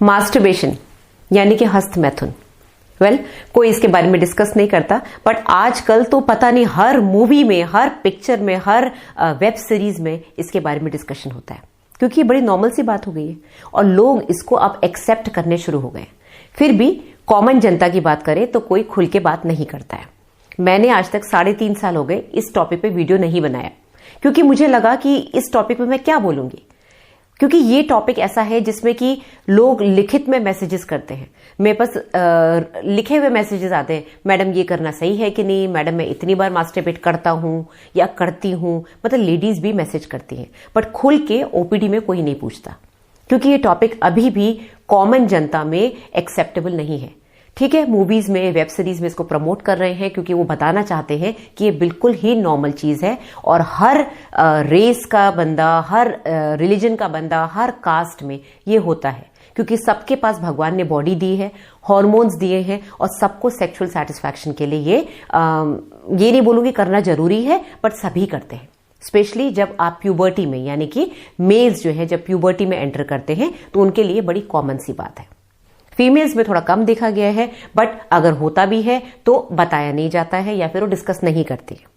Masturbation यानी कि हस्त मैथुन। कोई इसके बारे में डिस्कस नहीं करता, बट आजकल तो पता नहीं हर मूवी में, हर पिक्चर में, हर वेब सीरीज में इसके बारे में डिस्कशन होता है, क्योंकि ये बड़ी नॉर्मल सी बात हो गई है और लोग इसको अब एक्सेप्ट करने शुरू हो गए। फिर भी कॉमन जनता की बात करें तो कोई खुल के बात नहीं करता है। मैंने आज तक 3.5 साल हो गए इस टॉपिक पे वीडियो नहीं बनाया, क्योंकि मुझे लगा कि इस टॉपिक पे मैं क्या बोलूंगी, क्योंकि ये टॉपिक ऐसा है जिसमें कि लोग लिखित में मैसेजेस करते हैं। मेरे पास लिखे हुए मैसेजेस आते हैं, मैडम ये करना सही है कि नहीं, मैडम मैं इतनी बार मास्टरबेट करता हूं या करती हूं, मतलब लेडीज भी मैसेज करती हैं, बट खुल के ओपीडी में कोई नहीं पूछता, क्योंकि ये टॉपिक अभी भी कॉमन जनता में एक्सेप्टेबल नहीं है। ठीक है, मूवीज में, वेब सीरीज में इसको प्रमोट कर रहे हैं, क्योंकि वो बताना चाहते हैं कि ये बिल्कुल ही नॉर्मल चीज है और हर रेस का बंदा, हर रिलीजन का बंदा, हर कास्ट में ये होता है, क्योंकि सबके पास भगवान ने बॉडी दी है, हॉर्मोन्स दिए हैं और सबको सेक्सुअल सेटिस्फैक्शन के लिए ये नहीं बोलूंगी करना जरूरी है, बट सभी करते हैं। स्पेशली जब आप प्यूबर्टी में, यानी कि मेल्स जो है जब प्यूबर्टी में एंटर करते हैं तो उनके लिए बड़ी कॉमन सी बात है। फीमेल्स में थोड़ा कम देखा गया है, बट अगर होता भी है तो बताया नहीं जाता है या फिर वो डिस्कस नहीं करती है।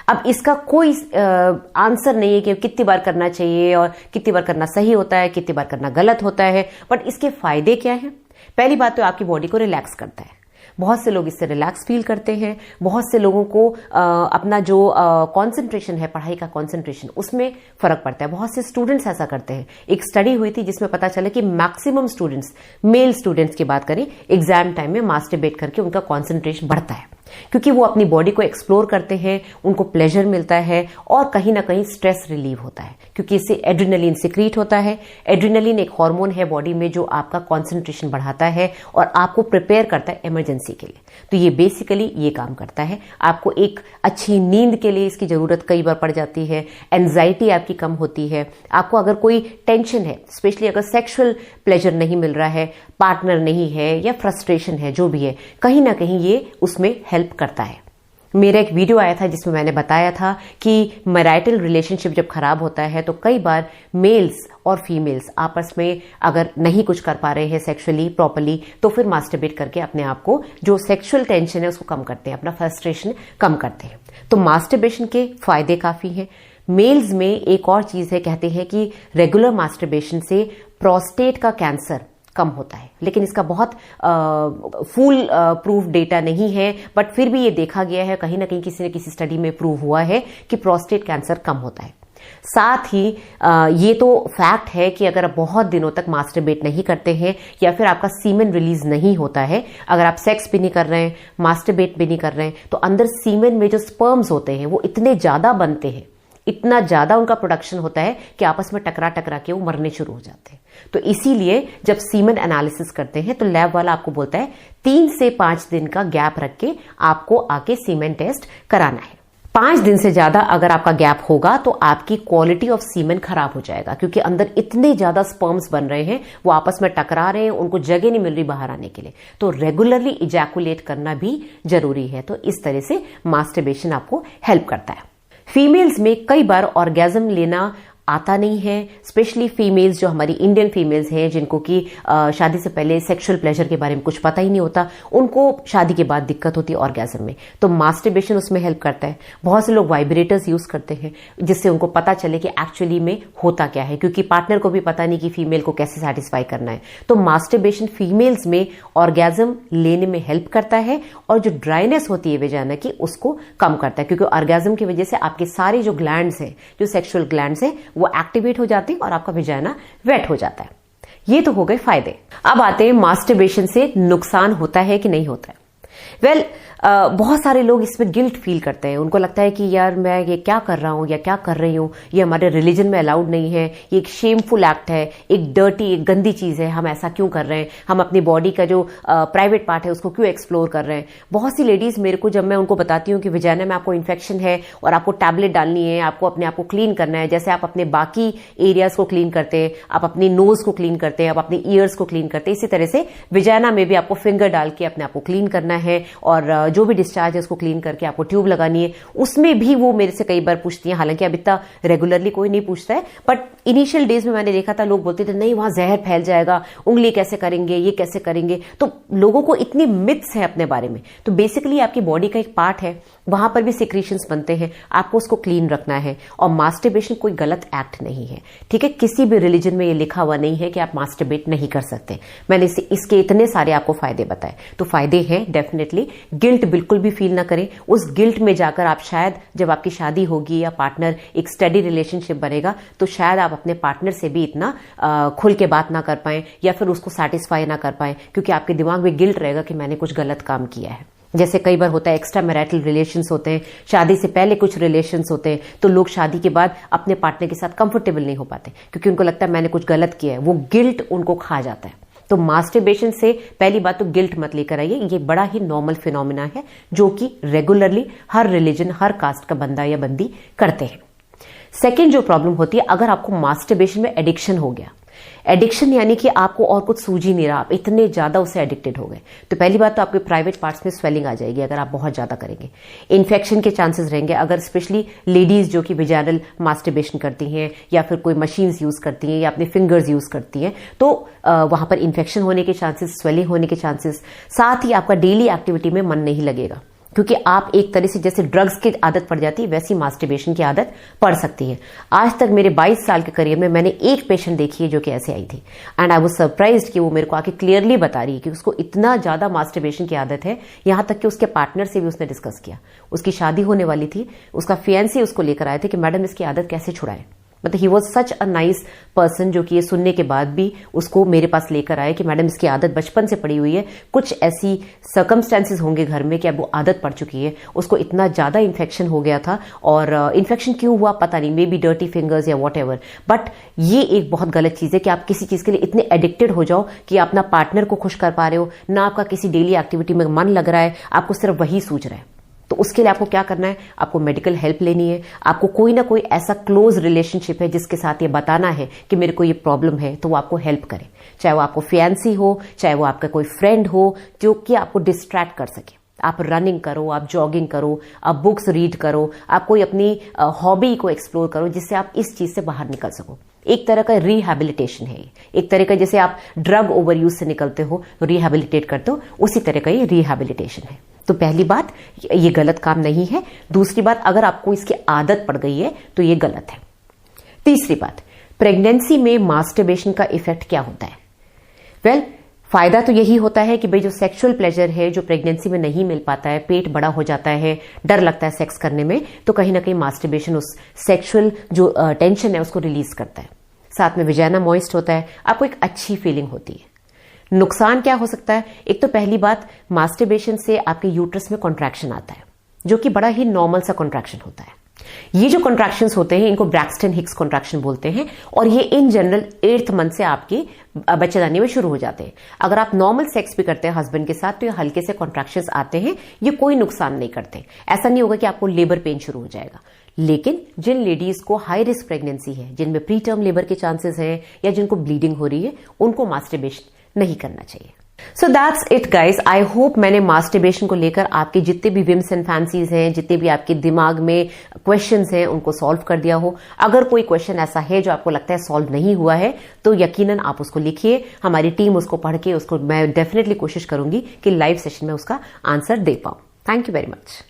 अब इसका कोई आंसर नहीं है कि कितनी बार करना चाहिए और कितनी बार करना सही होता है, कितनी बार करना गलत होता है, बट इसके फायदे क्या हैं। पहली बात तो आपकी बॉडी को रिलैक्स करता है, बहुत से लोग इससे रिलैक्स फील करते हैं। बहुत से लोगों को अपना जो कंसंट्रेशन है, पढ़ाई का कंसंट्रेशन, उसमें फर्क पड़ता है। बहुत से स्टूडेंट्स ऐसा करते हैं। एक स्टडी हुई थी जिसमें पता चला कि मैक्सिमम स्टूडेंट्स, मेल स्टूडेंट्स की बात करें, एग्जाम टाइम में मास्टरबेट करके उनका कंसंट्रेशन बढ़ता है, क्योंकि वो अपनी बॉडी को एक्सप्लोर करते हैं, उनको प्लेजर मिलता है और कहीं ना कहीं स्ट्रेस रिलीव होता है, क्योंकि इससे एड्रेनलिन सिक्रीट होता है। एड्रेनलिन एक हार्मोन है बॉडी में जो आपका कंसंट्रेशन बढ़ाता है और आपको प्रिपेयर करता है इमरजेंसी के लिए। तो ये बेसिकली ये काम करता है। आपको एक अच्छी नींद के लिए इसकी जरूरत कई बार पड़ जाती है, एंजाइटी आपकी कम होती है। आपको अगर कोई टेंशन है, स्पेशली अगर सेक्सुअल प्लेजर नहीं मिल रहा है, पार्टनर नहीं है या फ्रस्ट्रेशन है, जो भी है, कहीं ना कहीं ये उसमें हेल्प करता है। मेरा एक वीडियो आया था जिसमें मैंने बताया था कि मैरिटल रिलेशनशिप जब खराब होता है तो कई बार मेल्स और फीमेल्स आपस में अगर नहीं कुछ कर पा रहे हैं सेक्सुअली प्रॉपर्ली, तो फिर मास्टरबेट करके अपने आप को, जो सेक्सुअल टेंशन है उसको कम करते हैं, अपना फ्रस्ट्रेशन कम करते हैं। तो मास्टरबेशन के फायदे काफी हैं। मेल्स में एक और चीज है, कहते हैं कि रेगुलर मास्टरबेशन से प्रोस्टेट का कैंसर कम होता है, लेकिन इसका बहुत फुल प्रूफ डेटा नहीं है, बट फिर भी ये देखा गया है, कहीं ना कहीं किसी न किसी स्टडी में प्रूव हुआ है कि प्रोस्टेट कैंसर कम होता है। साथ ही ये तो फैक्ट है कि अगर आप बहुत दिनों तक मास्टरबेट नहीं करते हैं या फिर आपका सीमेन रिलीज नहीं होता है, अगर आप सेक्स भी नहीं कर रहे हैं, मास्टरबेट भी नहीं कर रहे हैं, तो अंदर सीमेन में जो स्पर्म्स होते हैं वो इतने ज्यादा बनते हैं, इतना ज्यादा उनका प्रोडक्शन होता है कि आपस में टकरा टकरा के वो मरने शुरू हो जाते हैं। तो इसीलिए जब सीमेन एनालिसिस करते हैं तो लैब वाला आपको बोलता है 3 से 5 दिन का गैप रख के आपको आके सीमेन टेस्ट कराना है। 5 दिन से ज्यादा अगर आपका गैप होगा तो आपकी क्वालिटी ऑफ सीमेन खराब हो जाएगा, क्योंकि अंदर इतने ज्यादा स्पर्म्स बन रहे हैं, वो आपस में टकरा रहे हैं, उनको जगह नहीं मिल रही बाहर आने के लिए। तो रेगुलरली इजैकुलेट करना भी जरूरी है। तो इस तरह से मास्टरबेशन आपको हेल्प करता है। फीमेल्स में कई बार ऑर्गेजम लेना आता नहीं है, स्पेशली फीमेल्स जो हमारी इंडियन फीमेल्स हैं, जिनको कि शादी से पहले सेक्सुअल प्लेजर के बारे में कुछ पता ही नहीं होता, उनको शादी के बाद दिक्कत होती है ऑर्गेजम में। तो मास्टरबेशन उसमें हेल्प करता है। बहुत से लोग वाइब्रेटर्स यूज करते हैं जिससे उनको पता चले कि एक्चुअली में होता क्या है, क्योंकि पार्टनर को भी पता नहीं कि फीमेल को कैसे सेटिस्फाई करना है। तो मास्टरबेशन फीमेल्स में ऑर्गेजम लेने में हेल्प करता है और जो ड्राइनेस होती है वेजाना की, उसको कम करता है, क्योंकि ऑर्गेजम की वजह से आपके सारे जो ग्लैंड्स हैं, जो सेक्सुअल ग्लैंड्स हैं, वो एक्टिवेट हो जाते हैं और आपका विजाइना वेट हो जाता है। ये तो हो गए फायदे। अब आते हैं मास्टरबेशन से नुकसान होता है कि नहीं होता है। बहुत सारे लोग इसमें गिल्ट फील करते हैं। उनको लगता है कि यार मैं ये क्या कर रहा हूं या क्या कर रही हूं, ये हमारे रिलीजन में अलाउड नहीं है, ये एक शेमफुल एक्ट है, एक डर्टी, एक गंदी चीज है, हम ऐसा क्यों कर रहे हैं, हम अपनी बॉडी का जो प्राइवेट पार्ट है उसको क्यों एक्सप्लोर कर रहे हैं। बहुत सी लेडीज मेरे को, जब मैं उनको बताती हूँ कि विजाइना में आपको इन्फेक्शन है और आपको टैबलेट डालनी है, आपको अपने आप को क्लीन करना है, जैसे आप अपने बाकी एरियाज को क्लीन करते हैं, आप अपनी नोज को क्लीन करते हैं, आप अपने ईयर्स को क्लीन करते हैं, इसी तरह से विजाइना में भी आपको फिंगर डाल के अपने आप को क्लीन करना है और जो भी डिस्चार्ज है उसको क्लीन करके आपको ट्यूब लगानी है, उसमें भी वो मेरे से कई बार पूछती हैं। हालांकि अब इतना रेगुलरली कोई नहीं पूछता है, बट इनिशियल डेज में मैंने देखा था लोग बोलते थे नहीं वहां जहर फैल जाएगा, उंगली कैसे करेंगे, ये कैसे करेंगे। तो लोगों को इतनी मिथ्स है अपने बारे में। तो बेसिकली आपकी बॉडी का एक पार्ट है, वहां पर भी सिक्रीशंस बनते हैं, आपको उसको क्लीन रखना है। और मास्टरबेशन कोई गलत एक्ट नहीं है, ठीक है। किसी भी रिलीजन में ये लिखा हुआ नहीं है कि आप मास्टरबेट नहीं कर सकते। मैंने इसके इतने सारे आपको फायदे बताए, तो फायदे हैं डेफिनेटली। गिल्ट बिल्कुल भी फील ना करें। उस गिल्ट में जाकर आप शायद जब आपकी शादी होगी या पार्टनर एक स्टडी रिलेशनशिप बनेगा तो शायद आप अपने पार्टनर से भी इतना खुल के बात ना कर पाए या फिर उसको सेटिस्फाई ना कर पाए, क्योंकि आपके दिमाग में गिल्ट रहेगा कि मैंने कुछ गलत काम किया है। जैसे कई बार होता है एक्स्ट्रा मैरिटल रिलेशंस होते हैं, शादी से पहले कुछ रिलेशंस होते हैं, तो लोग शादी के बाद अपने पार्टनर के साथ कंफर्टेबल नहीं हो पाते क्योंकि उनको लगता है मैंने कुछ गलत किया है। वो गिल्ट उनको खा जाता है। तो मास्टरबेशन से पहली बात तो गिल्ट मत लेकर आइए। ये बड़ा ही नॉर्मल फिनोमिना है जो कि रेगुलरली हर रिलीजन, हर कास्ट का बंदा या बंदी करते हैं। सेकेंड जो प्रॉब्लम होती है, अगर आपको मास्टरबेशन में एडिक्शन हो गया, एडिक्शन यानी कि आपको और कुछ सूझ ही नहीं रहा, आप इतने ज्यादा उसे एडिक्टेड हो गए, तो पहली बात तो आपके प्राइवेट पार्ट्स में स्वेलिंग आ जाएगी अगर आप बहुत ज्यादा करेंगे। इन्फेक्शन के चांसेस रहेंगे अगर स्पेशली लेडीज जो कि विजाइनल मास्टरबेशन करती हैं या फिर कोई मशीन्स यूज करती हैं या अपने फिंगर्स यूज करती हैं, तो वहां पर इन्फेक्शन होने के चांसेस, स्वेलिंग होने के चांसेस। साथ ही आपका डेली एक्टिविटी में मन नहीं लगेगा क्योंकि आप एक तरह से जैसे ड्रग्स की आदत पड़ जाती है वैसी मास्टरबेशन की आदत पड़ सकती है। आज तक मेरे 22 साल के करियर में मैंने एक पेशेंट देखी है जो कि ऐसे आई थी, एंड आई वाज सरप्राइज्ड कि वो मेरे को आके क्लियरली बता रही है कि उसको इतना ज्यादा मास्टरबेशन की आदत है, यहां तक कि उसके पार्टनर से भी उसने डिस्कस किया। उसकी शादी होने वाली थी, उसका फियांसी उसको लेकर आए थे कि मैडम इसकी आदत कैसे छुड़ाएं। मतलब he was such a nice person जो कि ये सुनने के बाद भी उसको मेरे पास लेकर आए कि मैडम इसकी आदत बचपन से पड़ी हुई है, कुछ ऐसी सर्कमस्टेंसेस होंगे घर में कि अब वो आदत पड़ चुकी है, उसको इतना ज्यादा इन्फेक्शन हो गया था। और इन्फेक्शन क्यों हुआ पता नहीं, मे बी डर्टी फिंगर्स या वॉट एवर, बट ये एक बहुत गलत चीज है कि आप किसी चीज के लिए इतने एडिक्टेड हो जाओ कि अपना पार्टनर को खुश कर पा रहे हो ना, आपका किसी डेली एक्टिविटी में मन लग रहा है, आपको सिर्फ वही सूझ रहा है। तो उसके लिए आपको क्या करना है, आपको मेडिकल हेल्प लेनी है। आपको कोई ना कोई ऐसा क्लोज रिलेशनशिप है जिसके साथ ये बताना है कि मेरे को ये प्रॉब्लम है, तो वो आपको हेल्प करे, चाहे वो आपको फियांसी हो, चाहे वो आपका कोई फ्रेंड हो जो कि आपको डिस्ट्रैक्ट कर सके। आप रनिंग करो, आप जॉगिंग करो, आप बुक्स रीड करो, आप कोई अपनी हॉबी को एक्सप्लोर करो जिससे आप इस चीज से बाहर निकल सको। एक तरह का रिहैबिलिटेशन है, एक तरह का जैसे आप ड्रग ओवर यूज से निकलते हो, रिहैबिलिटेट करते हो, उसी तरह का ये रिहैबिलिटेशन है। तो पहली बात, ये गलत काम नहीं है। दूसरी बात, अगर आपको इसकी आदत पड़ गई है तो ये गलत है। तीसरी बात, प्रेगनेंसी में मास्टरबेशन का इफेक्ट क्या होता है? वेल, फायदा तो यही होता है कि भाई जो सेक्सुअल प्लेजर है जो प्रेगनेंसी में नहीं मिल पाता है, पेट बड़ा हो जाता है, डर लगता है सेक्स करने में, तो कहीं ना कहीं मास्टरबेशन उस सेक्सुअल जो टेंशन है उसको रिलीज करता है। साथ में विजाइना मॉइस्ट होता है, आपको एक अच्छी फीलिंग होती है। नुकसान क्या हो सकता है? एक तो पहली बात, मास्टरबेशन से आपके यूट्रस में कॉन्ट्रैक्शन आता है जो कि बड़ा ही नॉर्मल सा कॉन्ट्रैक्शन होता है। ये जो कॉन्ट्रैक्शंस होते हैं इनको ब्रैक्सटन हिक्स कॉन्ट्रैक्शन बोलते हैं, और ये इन जनरल 8th मंथ से आपकी बच्चेदानी में शुरू हो जाते हैं। अगर आप नॉर्मल सेक्स भी करते हैं हस्बैंड के साथ तो ये हल्के से कॉन्ट्रैक्शंस आते हैं, ये कोई नुकसान नहीं करते। ऐसा नहीं होगा कि आपको लेबर पेन शुरू हो जाएगा। लेकिन जिन लेडीज को हाई रिस्क प्रेगनेंसी है, जिनमें प्री टर्म लेबर के चांसेस हैं या जिनको ब्लीडिंग हो रही है, उनको मास्टरबेशन नहीं करना चाहिए। So that's it guys. I hope मैंने मास्टरबेशन को लेकर आपके जितने भी विम्स एंड फैंसीज हैं, जितने भी आपके दिमाग में क्वेश्चंस हैं, उनको सॉल्व कर दिया हो। अगर कोई क्वेश्चन ऐसा है जो आपको लगता है सॉल्व नहीं हुआ है तो यकीनन आप उसको लिखिए, हमारी टीम उसको पढ़ के उसको मैं डेफिनेटली कोशिश करूंगी कि लाइव सेशन में उसका आंसर दे पाऊं। Thank you very much.